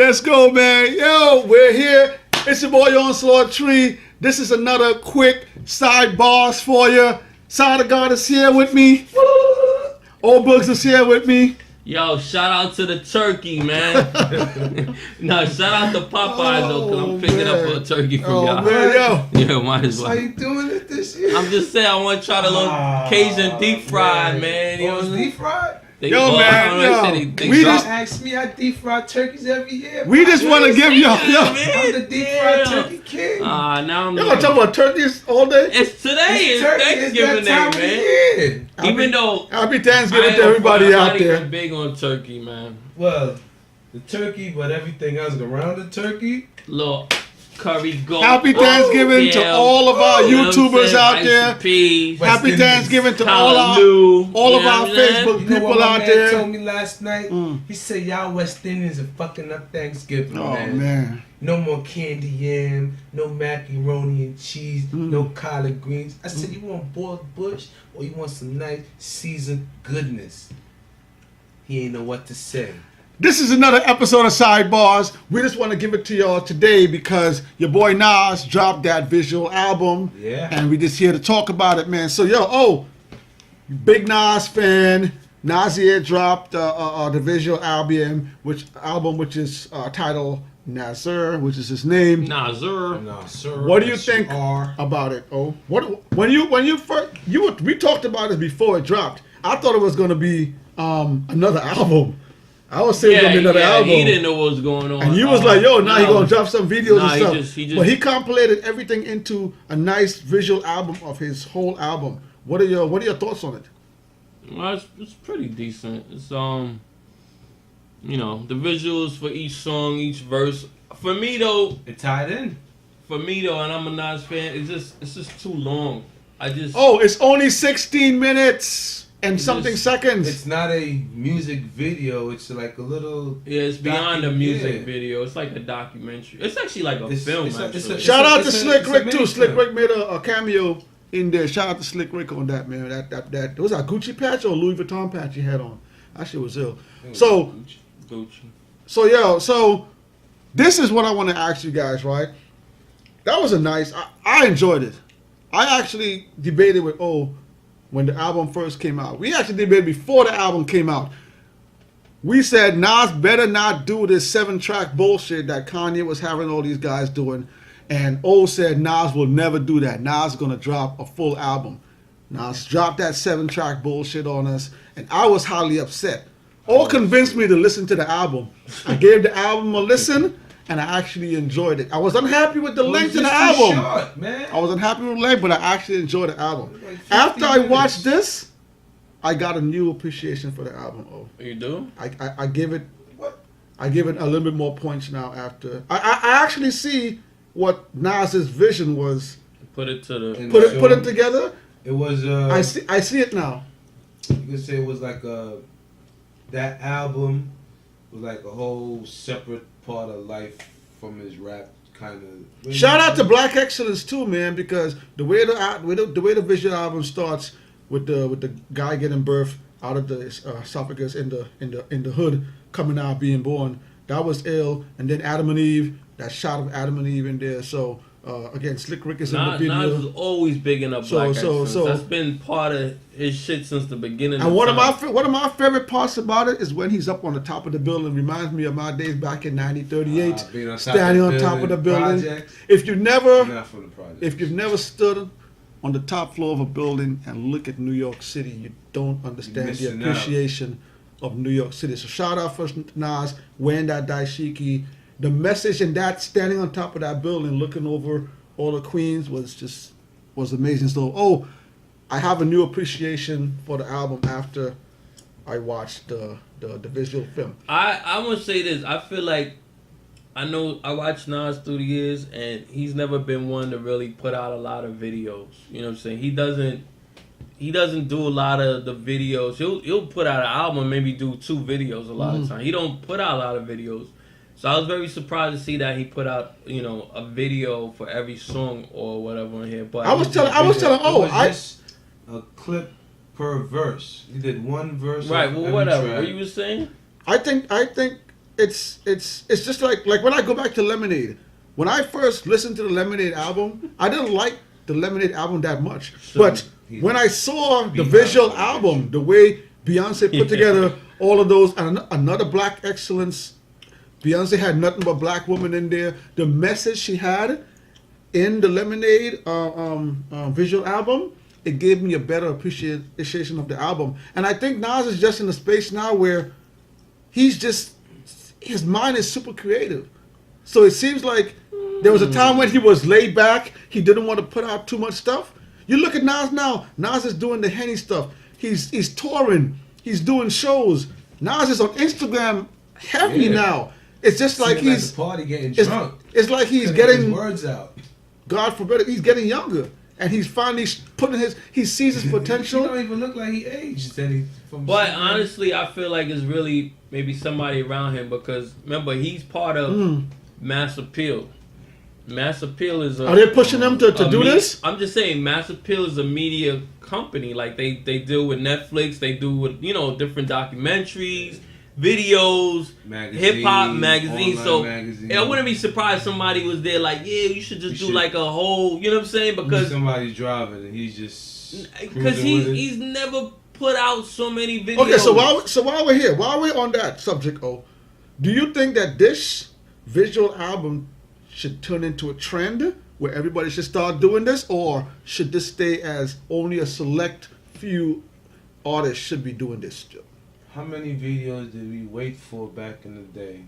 Let's go, man. Yo, we're here. It's your boy Onslaught Tree. This is another quick sidebars for you. Side of God is here with me. Old Books is here with me. Yo, shout out to the turkey, man. No, shout out to Popeyes, though, because I'm picking up a turkey from y'all. Man, yo, might as well. How you doing it this year? I'm just saying, I want to try the little Cajun deep fried, man. You know what I'm saying? Deep fried? We just ask me, I deep fry turkeys every year. We just want to give y'all. I'm the deep fried turkey king. Now I'm y'all gonna talk about turkeys all day? It's today. It's Thanksgiving Day, man. Even though Happy Thanksgiving to everybody out there. I'm big on turkey, man. Well, the turkey, but everything else around the turkey. Look. Curry goat. Happy Thanksgiving to all of our YouTubers out there. Happy Thanksgiving to all of our Facebook people out there. He told me last night. He said y'all West Indians are fucking up Thanksgiving. Oh man. No more candy yam, no macaroni and cheese, no collard greens. I said, you want boiled bush or you want some nice seasoned goodness? He ain't know what to say. This is another episode of Sidebars. We just want to give it to y'all today because your boy Nas dropped that visual album. Yeah. And we just here to talk about it, man. So, big Nas fan. Nasir dropped the visual album, which is titled Nasir, which is his name. Nasir. What do you think about it? We talked about this before it dropped. I thought it was going to be another album. I was saying it's going to be another album. He didn't know what was going on. And you was like, now he's going to drop some videos and stuff. He just, but he compilated everything into a nice visual album of his whole album. What are your thoughts on it? Well, it's pretty decent. It's the visuals for each song, each verse. For me though, it tied in. For me though, and I'm a Nas fan, it's just too long. It's only 16 minutes. And something seconds. It's not a music video. It's like a little. Yeah, it's beyond a music video. It's like a documentary. It's actually like a film. Shout out to Slick Rick too. Slick Rick made a cameo in there. Shout out to Slick Rick on that, man. That was that Gucci patch or Louis Vuitton patch he had on. That shit was ill. So Gucci. So this is what I want to ask you guys. Right? That was a nice. I enjoyed it. I actually debated with when the album first came out. We actually debated before the album came out. We said Nas better not do this 7-track bullshit that Kanye was having all these guys doing. And said Nas will never do that. Nas is going to drop a full album. Nas dropped that 7-track bullshit on us. And I was highly upset. Convinced me to listen to the album. I gave the album a listen. And I actually enjoyed it. I was unhappy with the length of the album. Short, man. I was unhappy with the length, but I actually enjoyed the album. After I watched this, I got a new appreciation for the album. You do? I give it. What? I give it a little bit more points now. After I actually see what Nas's vision was. Put it together. It was. I see it now. You could say it was like that album was like a whole separate part of life from his rap kind of. Shout out to Black Excellence too, man, because the way the visual album starts with the guy getting birth out of the esophagus in the hood, coming out being born, that was ill, and then Adam and Eve, that shot of Adam and Eve in there. So again, Slick Rick is in the video. Nas is always bigging up Black Excellence. That's been part of his shit since the beginning. And one of my favorite parts about it is when he's up on the top of the building. Reminds me of my days back in 1938, standing on top of the building. Projects. If you've never stood on the top floor of a building and look at New York City, you don't understand the appreciation of New York City. So shout out for Nas wearing that dashiki. The message in that, standing on top of that building, looking over all the Queens, was amazing. So, I have a new appreciation for the album after I watched the visual film. I want to say this. I feel like I watched Nas through the years, and he's never been one to really put out a lot of videos. You know what I'm saying? He doesn't do a lot of the videos. He'll put out an album, maybe do 2 videos a lot of time. He don't put out a lot of videos. So I was very surprised to see that he put out, a video for every song or whatever on here. But I was telling, a clip per verse. He did one verse. Right. Well, whatever. What you was saying? I think it's just like when I go back to Lemonade. When I first listened to the Lemonade album, I didn't like the Lemonade album that much. But when I saw the visual album, the way Beyonce put together all of those, and another Black excellence, Beyonce had nothing but black women in there. The message she had in the Lemonade visual album, it gave me a better appreciation of the album. And I think Nas is just in a space now where his mind is super creative. So it seems like there was a time when he was laid back. He didn't want to put out too much stuff. You look at Nas now. Nas is doing the Henny stuff. He's touring. He's doing shows. Nas is on Instagram heavy now. It's just like he's at the party getting drunk. It's like he's getting his words out. God forbid it, he's getting younger, and he's finally putting he sees his potential. He don't even look like he aged. But honestly, I feel like it's really maybe somebody around him because remember he's part of Mass Appeal. Mass Appeal is are they pushing them to do this? I'm just saying, Mass Appeal is a media company. Like they deal with Netflix, they do with different documentaries, videos, hip hop magazines. So I wouldn't be surprised somebody was there like, yeah, you should just do like a whole, you know what I'm saying? Because somebody's driving and he's just because he's never put out so many videos. Okay, so while we're here, while we're on that subject, do you think that this visual album should turn into a trend where everybody should start doing this, or should this stay as only a select few artists should be doing this still? How many videos did we wait for back in the day?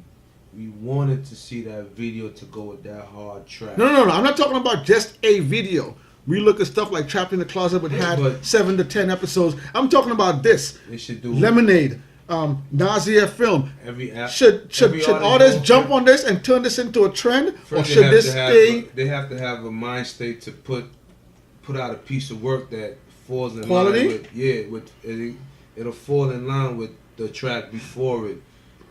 We wanted to see that video to go with that hard track. No. I'm not talking about just a video. We look at stuff like Trapped in the Closet, which had 7 to 10 episodes. I'm talking about this. They should do Lemonade, Nasir film. Should every artists jump on this and turn this into a trend, or should this stay? They have to have a mind state to put out a piece of work that falls in quality. line with it'll fall in line with the track before it,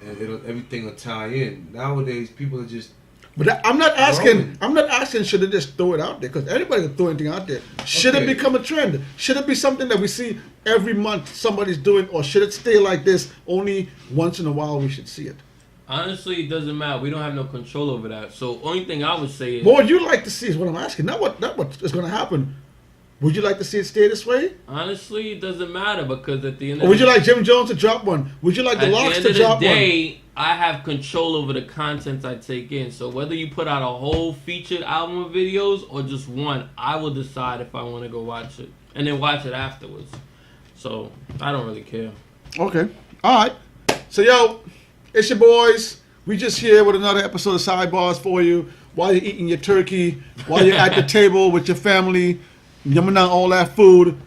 and everything will tie in. Nowadays, people are just. But I'm not asking. Should they just throw it out there? Because anybody can throw anything out there. Should it become a trend? Should it be something that we see every month somebody's doing, or should it stay like this? Only once in a while we should see it. Honestly, it doesn't matter. We don't have no control over that. So only thing I would say is, what would you like to see is what I'm asking. Not what is going to happen. Would you like to see it stay this way? Honestly, it doesn't matter because at the end of would you like Jim Jones to drop one? Would you like the Locks to drop one? At the end of the day, I have control over the content I take in. So whether you put out a whole featured album of videos or just one, I will decide if I want to go watch it and then watch it afterwards. So I don't really care. Okay. All right. So it's your boys. We just here with another episode of Sidebars for you while you're eating your turkey, while you're at the table with your family, yumming down all that food.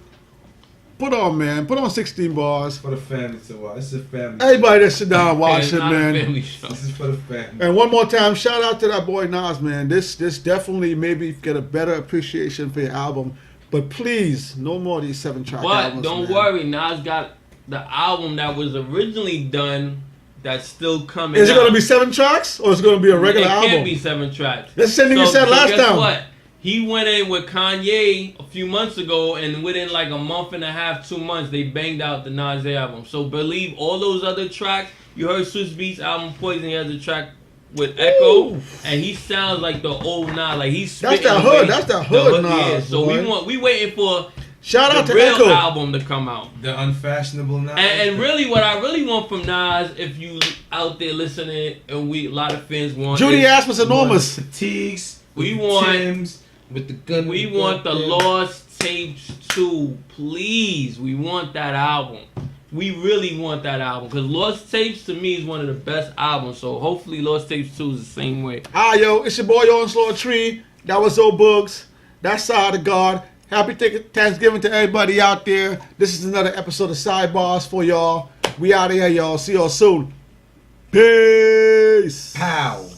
Put on 16 bars. For the family to watch. This is a family. Everybody that sit down and watch it, man. This is for the family. And one more time, shout out to that boy Nas, man. This definitely maybe get a better appreciation for your album. But please, no more of these 7-track albums. But don't worry, Nas got the album that was originally done that's still coming. Is it going to be 7 tracks, or is it going to be a regular album? It can't be 7 tracks. That's the same thing you said last time. What? He went in with Kanye a few months ago, and within like a month and a half, 2 months, they banged out the Nas album. So believe all those other tracks. You heard Swiss Beats album Poison. He has a track with Echo, and he sounds like the old Nas. Like he's that's that hood. That's that hood Nas. Yeah. So we waiting for shout out the to real Echo album to come out. The unfashionable Nas. And really, what I really want from Nas, if you out there listening, and a lot of fans want, Judy ass was enormous. Fatigues. We want Tims. With the gun, we want the Lost Tapes 2, please. We want that album. We really want that album because Lost Tapes to me is one of the best albums. So hopefully Lost Tapes 2 is the same way. Hi yo, it's your boy Onslaught Tree. That was Old Boogs. That's Side of God. Happy Thanksgiving to everybody out there. This is another episode of Sidebars for y'all. We out of here, y'all. See y'all soon. Peace. Pow.